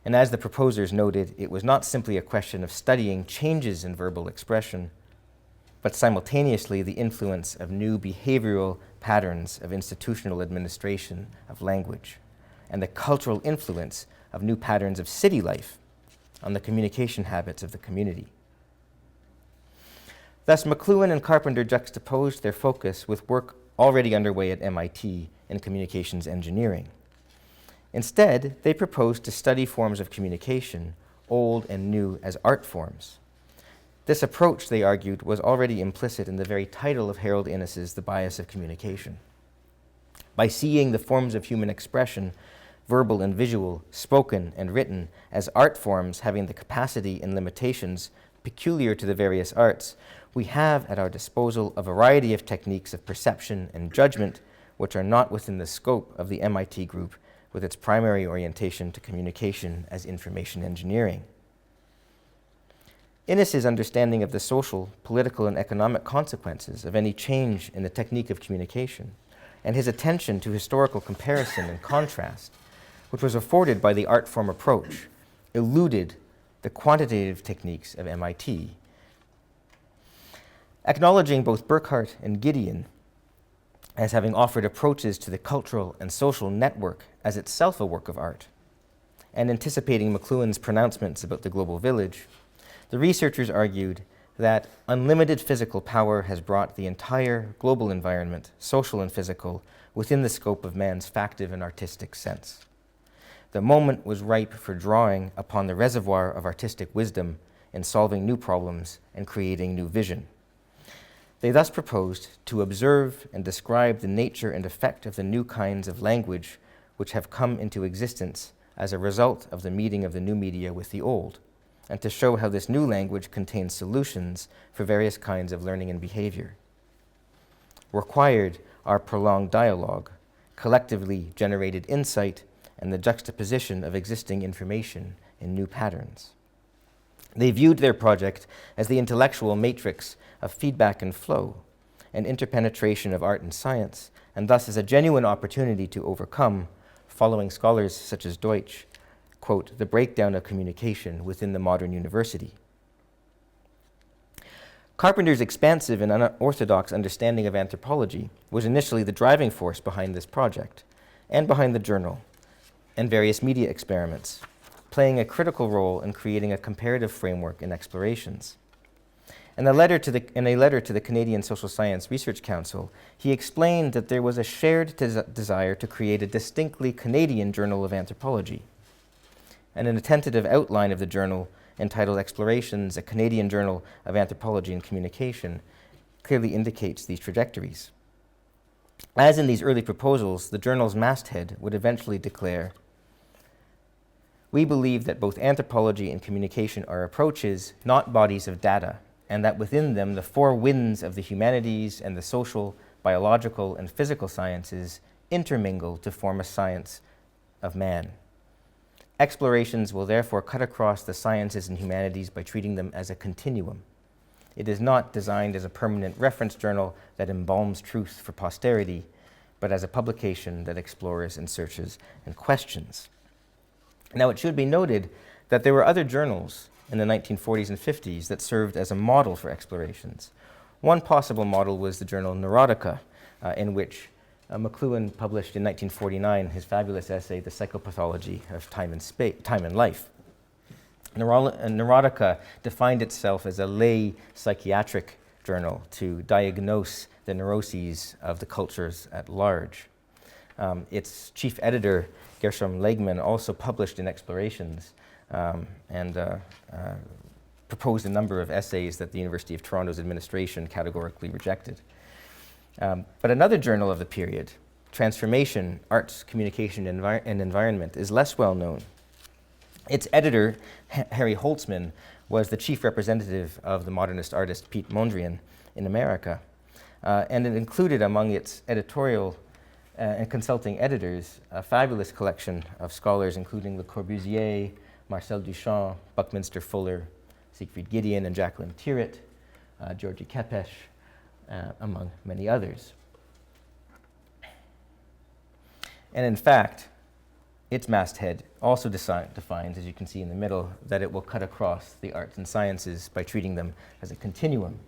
And as the proposers noted, it was not simply a question of studying changes in verbal expression, but simultaneously the influence of new behavioral patterns of institutional administration of language, and the cultural influence of new patterns of city life on the communication habits of the community. Thus, McLuhan and Carpenter juxtaposed their focus with work already underway at MIT in communications engineering. Instead, they proposed to study forms of communication, old and new, as art forms. This approach, they argued, was already implicit in the very title of Harold Innes's The Bias of Communication. By seeing the forms of human expression, verbal and visual, spoken and written, as art forms having the capacity and limitations peculiar to the various arts, we have at our disposal a variety of techniques of perception and judgment which are not within the scope of the MIT group with its primary orientation to communication as information engineering. Innes's understanding of the social, political, and economic consequences of any change in the technique of communication, and his attention to historical comparison and contrast, which was afforded by the art form approach, eluded the quantitative techniques of MIT. Acknowledging both Burckhardt and Giedion as having offered approaches to the cultural and social network as itself a work of art, and anticipating McLuhan's pronouncements about the global village, the researchers argued that unlimited physical power has brought the entire global environment, social and physical, within the scope of man's factive and artistic sense. The moment was ripe for drawing upon the reservoir of artistic wisdom in solving new problems and creating new vision. They thus proposed to observe and describe the nature and effect of the new kinds of language which have come into existence as a result of the meeting of the new media with the old, and to show how this new language contains solutions for various kinds of learning and behavior. Required are prolonged dialogue, collectively generated insight, and the juxtaposition of existing information in new patterns. They viewed their project as the intellectual matrix of feedback and flow, an interpenetration of art and science, and thus as a genuine opportunity to overcome, following scholars such as Deutsch, quote, the breakdown of communication within the modern university. Carpenter's expansive and unorthodox understanding of anthropology was initially the driving force behind this project, and behind the journal, and various media experiments, playing a critical role in creating a comparative framework in explorations. In a letter to the Canadian Social Science Research Council, he explained that there was a shared desire to create a distinctly Canadian journal of anthropology. And in a tentative outline of the journal entitled Explorations, a Canadian Journal of Anthropology and Communication, clearly indicates these trajectories. As in these early proposals, the journal's masthead would eventually declare, "We believe that both anthropology and communication are approaches, not bodies of data, and that within them the four winds of the humanities and the social, biological, and physical sciences intermingle to form a science of man. Explorations will therefore cut across the sciences and humanities by treating them as a continuum. It is not designed as a permanent reference journal that embalms truth for posterity, but as a publication that explores and searches and questions." Now, it should be noted that there were other journals in the 1940s and 50s that served as a model for explorations. One possible model was the journal Neurotica, in which McLuhan published in 1949 his fabulous essay, The Psychopathology of Time and Life. Neurotica defined itself as a lay psychiatric journal to diagnose the neuroses of the cultures at large. Its chief editor, Gershom Legman, also published in Explorations and proposed a number of essays that the University of Toronto's administration categorically rejected. But another journal of the period, Transformation, Arts, Communication, and Environment, is less well known. Its editor, Harry Holtzman, was the chief representative of the modernist artist Pete Mondrian in America, and it included among its editorial and consulting editors a fabulous collection of scholars, including Le Corbusier, Marcel Duchamp, Buckminster Fuller, Sigfried Giedion, and Jaqueline Tyrwhitt, Georgi Kepes, among many others. And in fact, its masthead also defines, as you can see in the middle, that it will cut across the arts and sciences by treating them as a continuum.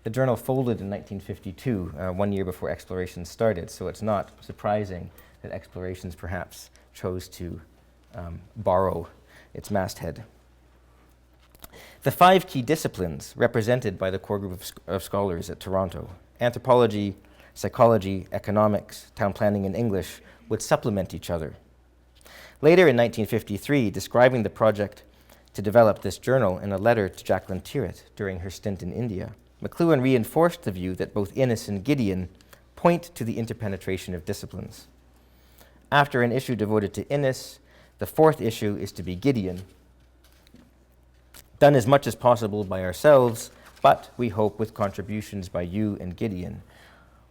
The journal folded in 1952, 1 year before Explorations started, so it's not surprising that Explorations perhaps chose to borrow its masthead. The 5 key disciplines represented by the core group of scholars at Toronto, anthropology, psychology, economics, town planning, and English, would supplement each other. Later in 1953, describing the project to develop this journal in a letter to Jaqueline Tyrwhitt during her stint in India, McLuhan reinforced the view that both Innes and Giedion point to the interpenetration of disciplines. After an issue devoted to Innes, the 4th issue is to be Giedion, done as much as possible by ourselves, but we hope with contributions by you and Giedion.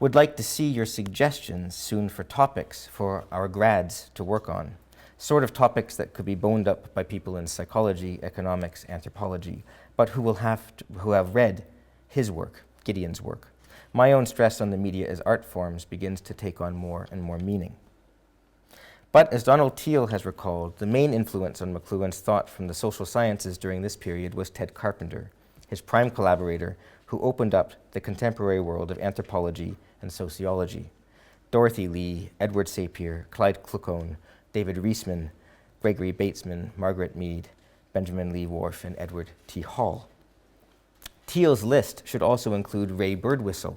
Would like to see your suggestions soon for topics for our grads to work on, sort of topics that could be boned up by people in psychology, economics, anthropology, but who have read his work, Giedion's work. My own stress on the media as art forms begins to take on more and more meaning. But as Donald Teal has recalled, the main influence on McLuhan's thought from the social sciences during this period was Ted Carpenter, his prime collaborator, who opened up the contemporary world of anthropology and sociology. Dorothy Lee, Edward Sapir, Clyde Kluckhohn, David Reisman, Gregory Batesman, Margaret Mead, Benjamin Lee Whorf, and Edward T. Hall. Teal's list should also include Ray Birdwhistle,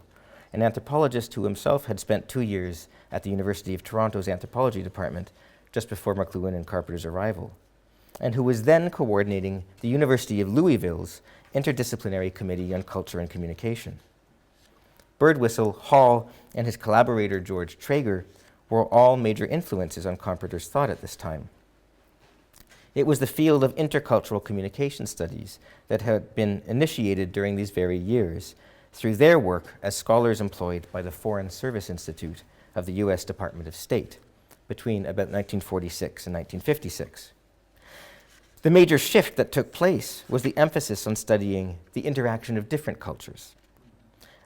an anthropologist who himself had spent 2 years at the University of Toronto's anthropology department just before McLuhan and Carpenter's arrival, and who was then coordinating the University of Louisville's Interdisciplinary Committee on Culture and Communication. Birdwhistle, Hall, and his collaborator George Traeger were all major influences on Carpenter's thought at this time. It was the field of intercultural communication studies that had been initiated during these very years through their work as scholars employed by the Foreign Service Institute of the U.S. Department of State between about 1946 and 1956. The major shift that took place was the emphasis on studying the interaction of different cultures.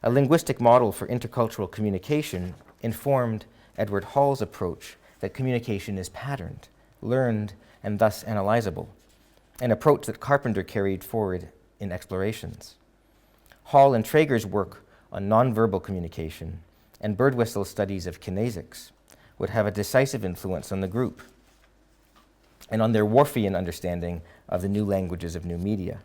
A linguistic model for intercultural communication informed Edward Hall's approach that communication is patterned, learned, and thus analyzable, an approach that Carpenter carried forward in Explorations. Hall and Traeger's work on nonverbal communication and Birdwhistle's studies of kinesics would have a decisive influence on the group and on their Whorfian understanding of the new languages of new media.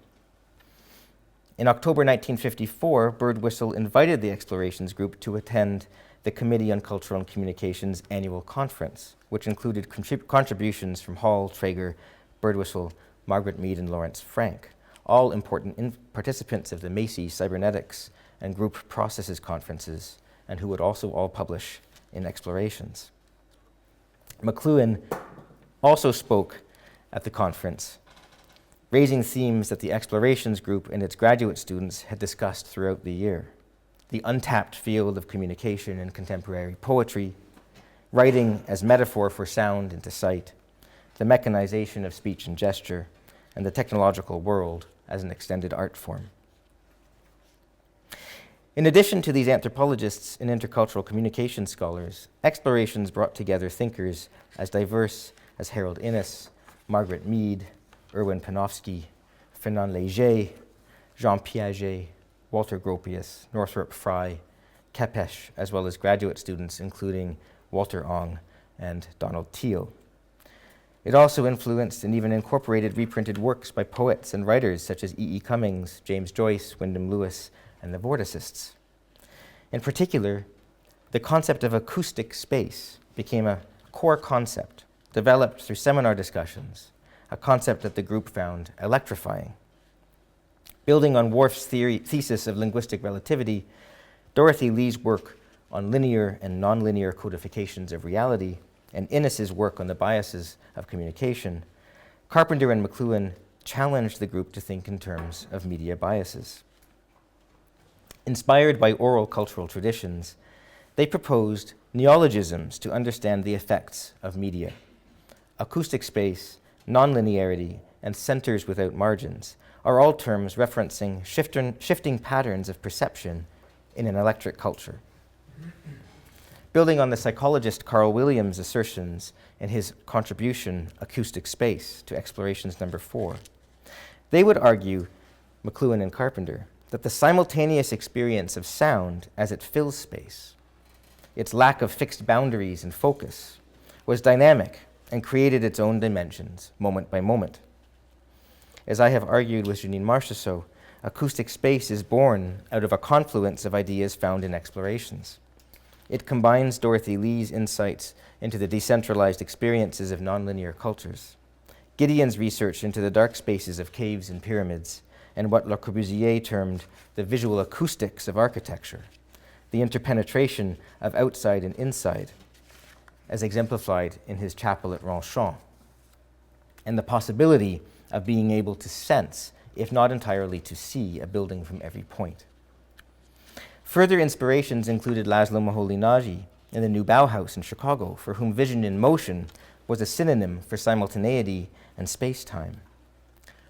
In October 1954, Birdwhistle invited the Explorations group to attend the Committee on Cultural and Communications annual conference, which included contributions from Hall, Traeger, Birdwhistle, Margaret Mead, and Lawrence Frank, all important participants of the MECS, Cybernetics, and Group Processes conferences, and who would also all publish in Explorations. McLuhan also spoke at the conference, raising themes that the Explorations group and its graduate students had discussed throughout the year: the untapped field of communication in contemporary poetry, writing as metaphor for sound into sight, the mechanization of speech and gesture, and the technological world as an extended art form. In addition to these anthropologists and intercultural communication scholars, Explorations brought together thinkers as diverse as Harold Innis, Margaret Mead, Erwin Panofsky, Fernand Léger, Jean Piaget, Walter Gropius, Northrop Frye, Kepesh, as well as graduate students including Walter Ong and Donald Teal. It also influenced and even incorporated reprinted works by poets and writers such as E. E. Cummings, James Joyce, Wyndham Lewis, and the Vorticists. In particular, the concept of acoustic space became a core concept developed through seminar discussions, a concept that the group found electrifying. Building on Worf's thesis of linguistic relativity, Dorothy Lee's work on linear and nonlinear codifications of reality, and Innis's work on the biases of communication, Carpenter and McLuhan challenged the group to think in terms of media biases. Inspired by oral cultural traditions, they proposed neologisms to understand the effects of media. Acoustic space, nonlinearity, and centers without margins are all terms referencing shifting patterns of perception in an electric culture. Building on the psychologist Carl Williams' assertions in his contribution, Acoustic Space, to Explorations number 4, they would argue, McLuhan and Carpenter, that the simultaneous experience of sound as it fills space, its lack of fixed boundaries and focus, was dynamic and created its own dimensions, moment by moment. As I have argued with Janine Marchessault, acoustic space is born out of a confluence of ideas found in Explorations. It combines Dorothy Lee's insights into the decentralized experiences of nonlinear cultures, Giedion's research into the dark spaces of caves and pyramids, and what Le Corbusier termed the visual acoustics of architecture, the interpenetration of outside and inside, as exemplified in his chapel at Ronchamp, and the possibility of being able to sense, if not entirely to see, a building from every point. Further inspirations included Laszlo Moholy-Nagy and the new Bauhaus in Chicago, for whom vision in motion was a synonym for simultaneity and space-time.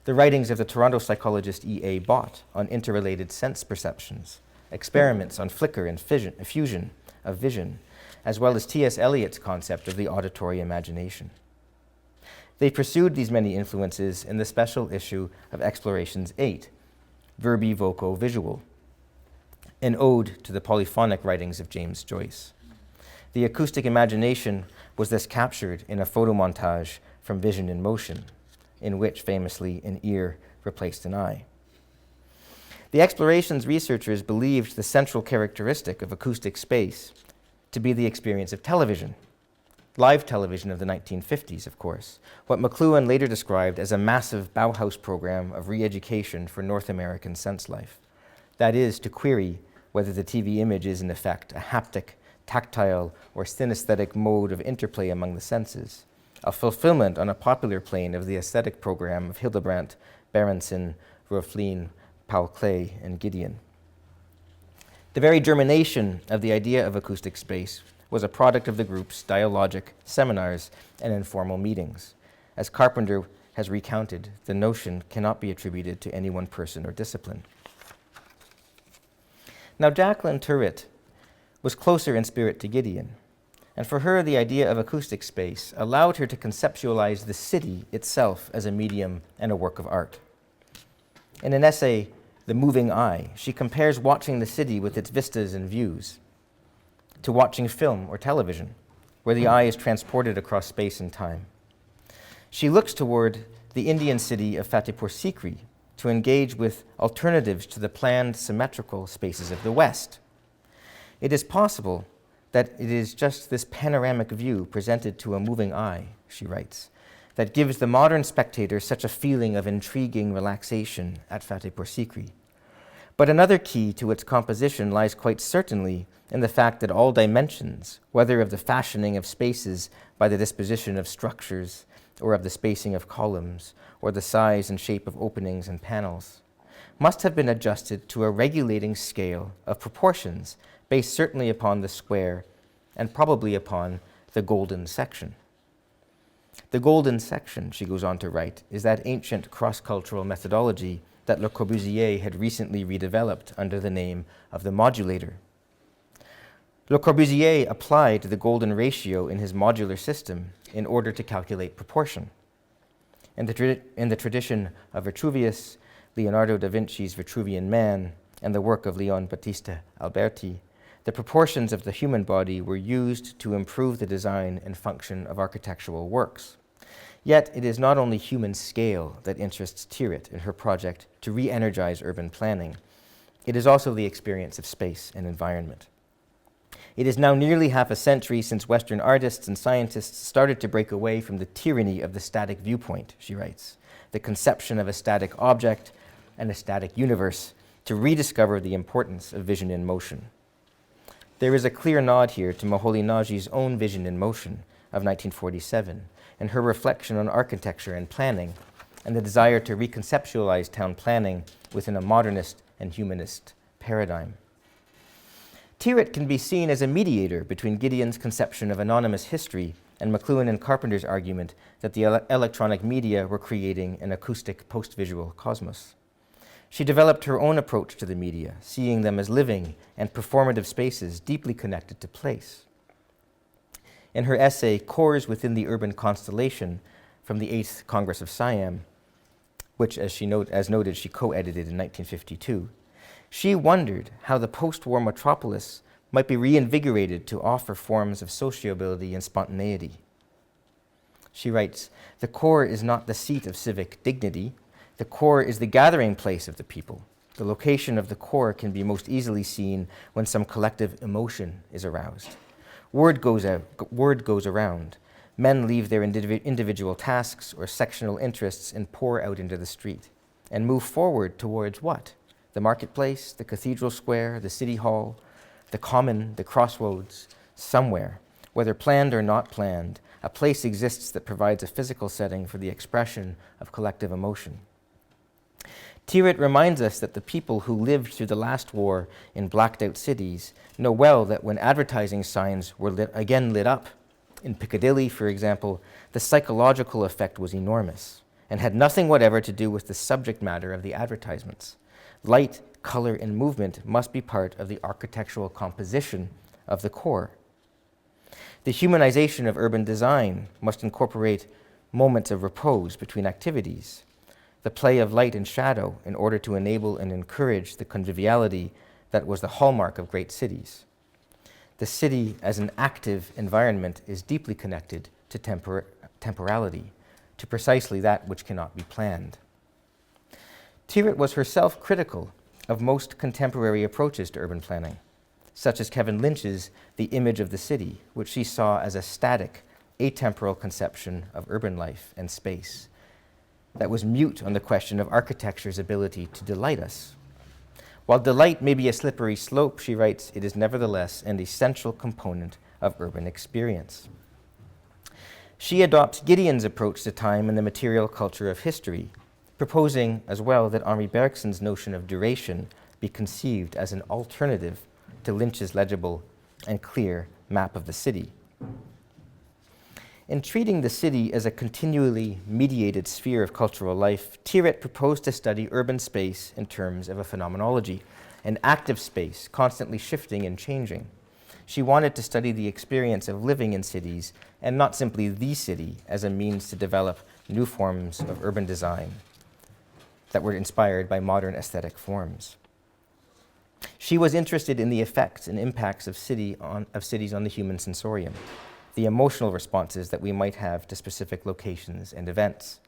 The writings of the Toronto psychologist E.A. Bott on interrelated sense perceptions, experiments on flicker and fusion of vision, as well as T.S. Eliot's concept of the auditory imagination. They pursued these many influences in the special issue of Explorations 8, Verbi Voco Visual, an ode to the polyphonic writings of James Joyce. The acoustic imagination was thus captured in a photomontage from Vision in Motion, in which, famously, an ear replaced an eye. The Explorations researchers believed the central characteristic of acoustic space to be the experience of television, live television of the 1950s, of course, what McLuhan later described as a massive Bauhaus program of re-education for North American sense life. That is, to query whether the TV image is in effect a haptic, tactile, or synesthetic mode of interplay among the senses, a fulfillment on a popular plane of the aesthetic program of Hildebrandt, Berenson, Roeflin, Paul Klee, and Giedion. The very germination of the idea of acoustic space was a product of the group's dialogic seminars and informal meetings. As Carpenter has recounted, the notion cannot be attributed to any one person or discipline. Now, Jaqueline Tyrwhitt was closer in spirit to Giedion, and for her, the idea of acoustic space allowed her to conceptualize the city itself as a medium and a work of art. In an essay, The Moving Eye, she compares watching the city with its vistas and views to watching film or television, where the eye is transported across space and time. She looks toward the Indian city of Fatehpur Sikri, to engage with alternatives to the planned symmetrical spaces of the West. It is possible that it is just this panoramic view presented to a moving eye, she writes, that gives the modern spectator such a feeling of intriguing relaxation at Fate pour Sikri. But another key to its composition lies quite certainly in the fact that all dimensions, whether of the fashioning of spaces by the disposition of structures, or of the spacing of columns, or the size and shape of openings and panels, must have been adjusted to a regulating scale of proportions based certainly upon the square and probably upon the golden section. The golden section, she goes on to write, is that ancient cross-cultural methodology that Le Corbusier had recently redeveloped under the name of the modulator. Le Corbusier applied the golden ratio in his modular system in order to calculate proportion. In the tradition of Vitruvius, Leonardo da Vinci's Vitruvian Man, and the work of Leon Battista Alberti, the proportions of the human body were used to improve the design and function of architectural works. Yet it is not only human scale that interests Tyrwhitt in her project to re-energize urban planning. It is also the experience of space and environment. It is now nearly half a century since Western artists and scientists started to break away from the tyranny of the static viewpoint, she writes, the conception of a static object and a static universe, to rediscover the importance of vision in motion. There is a clear nod here to Moholy Nagy's own Vision in Motion of 1947 and her reflection on architecture and planning and the desire to reconceptualize town planning within a modernist and humanist paradigm. Tyrwhitt can be seen as a mediator between Giedion's conception of anonymous history and McLuhan and Carpenter's argument that the electronic media were creating an acoustic post-visual cosmos. She developed her own approach to the media, seeing them as living and performative spaces deeply connected to place. In her essay, Cores Within the Urban Constellation, from the 8th Congress of Siam, which, as noted, she co-edited in 1952, she wondered how the post-war metropolis might be reinvigorated to offer forms of sociability and spontaneity. She writes, "The core is not the seat of civic dignity. The core is the gathering place of the people. The location of the core can be most easily seen when some collective emotion is aroused. Word goes around. Men leave their individual tasks or sectional interests and pour out into the street and move forward towards what? The marketplace, the cathedral square, the city hall, the common, the crossroads, somewhere, whether planned or not planned, a place exists that provides a physical setting for the expression of collective emotion." Tyrwhitt reminds us that the people who lived through the last war in blacked-out cities know well that when advertising signs were lit up, in Piccadilly, for example, the psychological effect was enormous and had nothing whatever to do with the subject matter of the advertisements. Light, color, and movement must be part of the architectural composition of the core. The humanization of urban design must incorporate moments of repose between activities, the play of light and shadow in order to enable and encourage the conviviality that was the hallmark of great cities. The city as an active environment is deeply connected to temporality, to precisely that which cannot be planned. Tyrwhitt was herself critical of most contemporary approaches to urban planning, such as Kevin Lynch's The Image of the City, which she saw as a static, atemporal conception of urban life and space that was mute on the question of architecture's ability to delight us. While delight may be a slippery slope, she writes, it is nevertheless an essential component of urban experience. She adopts Giedion's approach to time and the material culture of history, proposing as well that Henri Bergson's notion of duration be conceived as an alternative to Lynch's legible and clear map of the city. In treating the city as a continually mediated sphere of cultural life, Tyrwhitt proposed to study urban space in terms of a phenomenology, an active space constantly shifting and changing. She wanted to study the experience of living in cities and not simply the city as a means to develop new forms of urban design that were inspired by modern aesthetic forms. She was interested in the effects and impacts of cities on the human sensorium, the emotional responses that we might have to specific locations and events.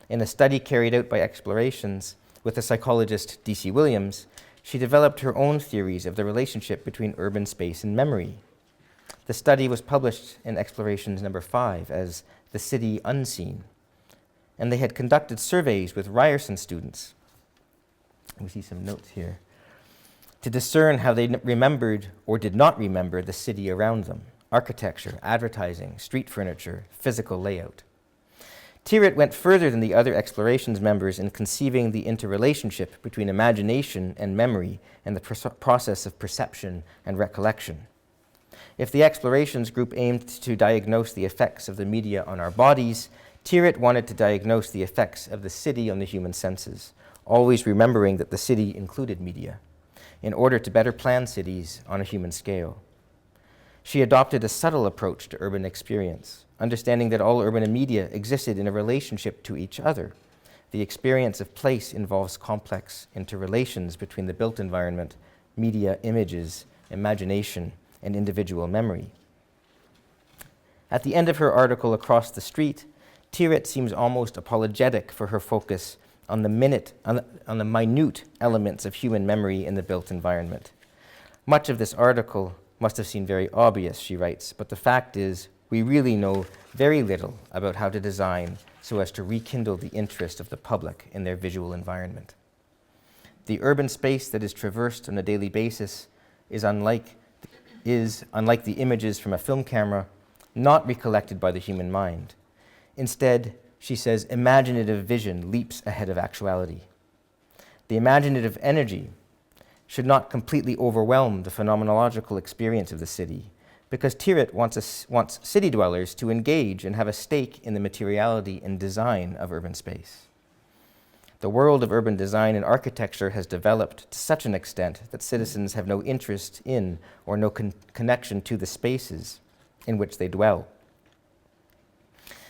In a study carried out by Explorations, with the psychologist D.C. Williams, she developed her own theories of the relationship between urban space and memory. The study was published in Explorations number 5 as The City Unseen, and they had conducted surveys with Ryerson students. We see some notes here, to discern how they remembered or did not remember the city around them: architecture, advertising, street furniture, physical layout. Tyrwhitt went further than the other Explorations members in conceiving the interrelationship between imagination and memory and the process of perception and recollection. If the Explorations group aimed to diagnose the effects of the media on our bodies, Tyrwhitt wanted to diagnose the effects of the city on the human senses, always remembering that the city included media, in order to better plan cities on a human scale. She adopted a subtle approach to urban experience, understanding that all urban media existed in a relationship to each other. The experience of place involves complex interrelations between the built environment, media, images, imagination, and individual memory. At the end of her article, Across the Street, Tyrwhitt seems almost apologetic for her focus on the minute elements of human memory in the built environment. Much of this article must have seemed very obvious, she writes, but the fact is we really know very little about how to design so as to rekindle the interest of the public in their visual environment. The urban space that is traversed on a daily basis is unlike the images from a film camera, not recollected by the human mind. Instead, she says, imaginative vision leaps ahead of actuality. The imaginative energy should not completely overwhelm the phenomenological experience of the city, because Tyrwhitt wants city dwellers to engage and have a stake in the materiality and design of urban space. The world of urban design and architecture has developed to such an extent that citizens have no interest in or no connection to the spaces in which they dwell.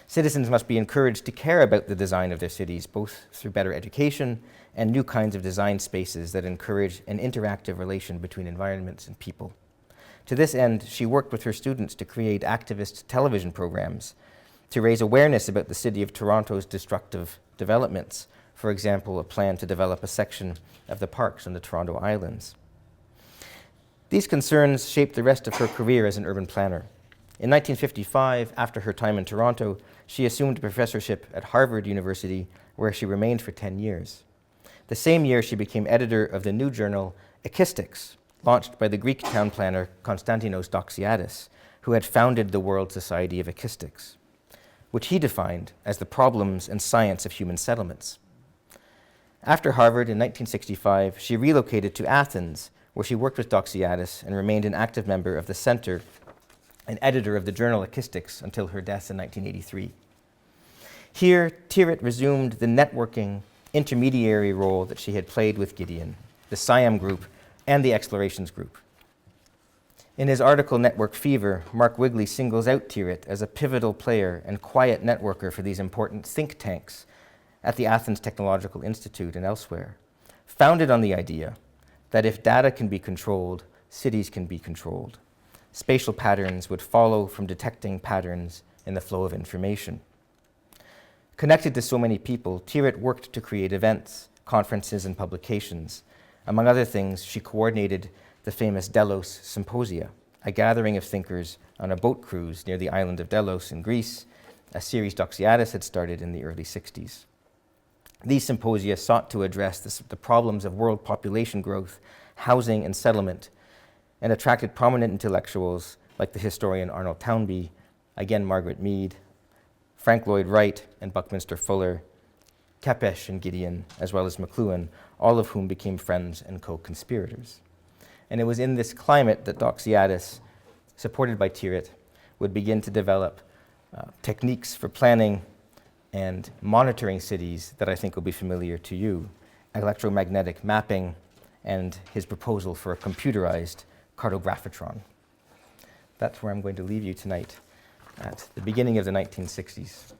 Citizens must be encouraged to care about the design of their cities, both through better education and new kinds of design spaces that encourage an interactive relation between environments and people. To this end, she worked with her students to create activist television programs to raise awareness about the City of Toronto's destructive developments. For example, a plan to develop a section of the parks on the Toronto Islands. These concerns shaped the rest of her career as an urban planner. In 1955, after her time in Toronto, she assumed a professorship at Harvard University, where she remained for 10 years. The same year, she became editor of the new journal Echystics, launched by the Greek town planner Konstantinos Doxiadis, who had founded the World Society of Echystics, which he defined as the problems and science of human settlements. After Harvard in 1965, she relocated to Athens, where she worked with Doxiadis and remained an active member of the Center and editor of the journal Echystics until her death in 1983. Here, Tyrwhitt resumed the networking intermediary role that she had played with Giedion, the SIAM group, and the Explorations group. In his article, Network Fever, Mark Wigley singles out Tyrwhitt as a pivotal player and quiet networker for these important think tanks at the Athens Technological Institute and elsewhere, founded on the idea that if data can be controlled, cities can be controlled. Spatial patterns would follow from detecting patterns in the flow of information. Connected to so many people, Tyrwhitt worked to create events, conferences, and publications. Among other things, she coordinated the famous Delos Symposia, a gathering of thinkers on a boat cruise near the island of Delos in Greece, a series Doxiadis had started in the early 60s. These symposia sought to address the problems of world population growth, housing, and settlement, and attracted prominent intellectuals like the historian Arnold Toynbee, again Margaret Mead, Frank Lloyd Wright and Buckminster Fuller, Kepes and Giedion, as well as McLuhan, all of whom became friends and co-conspirators. And it was in this climate that Doxiadis, supported by Tyrwhitt, would begin to develop techniques for planning and monitoring cities that I think will be familiar to you: electromagnetic mapping and his proposal for a computerized cartographatron. That's where I'm going to leave you tonight, at the beginning of the 1960s.